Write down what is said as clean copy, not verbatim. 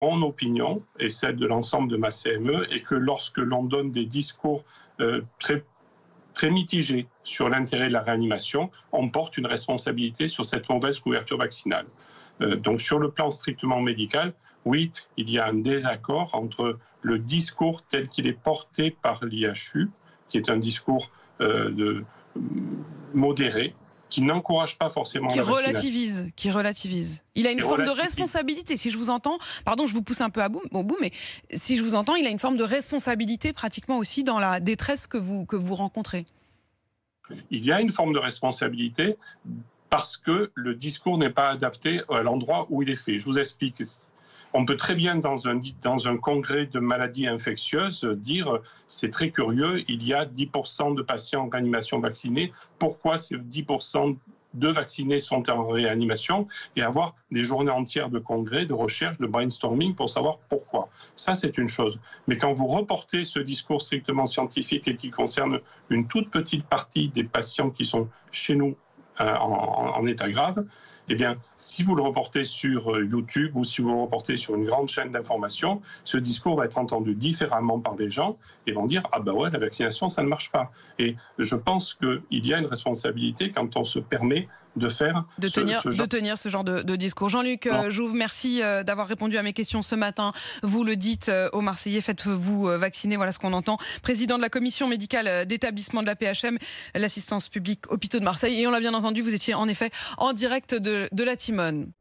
mon opinion et celle de l'ensemble de ma CME est que lorsque l'on donne des discours très, très mitigés sur l'intérêt de la réanimation, on porte une responsabilité sur cette mauvaise couverture vaccinale. Donc sur le plan strictement médical, oui, il y a un désaccord entre le discours tel qu'il est porté par l'IHU, qui est un discours modéré, qui n'encourage pas forcément la vaccination. Qui relativise. Il a une forme de responsabilité, si je vous entends. Pardon, je vous pousse un peu au bout, mais si je vous entends, il a une forme de responsabilité pratiquement aussi dans la détresse que vous rencontrez. Il y a une forme de responsabilité parce que le discours n'est pas adapté à l'endroit où il est fait. Je vous explique. On peut très bien, dans un congrès de maladies infectieuses, dire c'est très curieux, il y a 10% de patients en réanimation vaccinés. Pourquoi ces 10% de vaccinés sont en réanimation et avoir des journées entières de congrès, de recherche, de brainstorming pour savoir pourquoi. Ça, c'est une chose. Mais quand vous reportez ce discours strictement scientifique et qui concerne une toute petite partie des patients qui sont chez nous en état grave, eh bien, si vous le reportez sur YouTube ou si vous le reportez sur une grande chaîne d'information, ce discours va être entendu différemment par les gens et vont dire « Ah ben ouais, la vaccination, ça ne marche pas ». Et je pense qu'il y a une responsabilité quand on se permet de faire tenir ce genre de discours. Jean-Luc Jouve, merci d'avoir répondu à mes questions ce matin. Vous le dites aux Marseillais, faites-vous vacciner, voilà ce qu'on entend. Président de la commission médicale d'établissement de la PHM, l'assistance publique hôpitaux de Marseille. Et on l'a bien entendu, vous étiez en effet en direct de la Timone.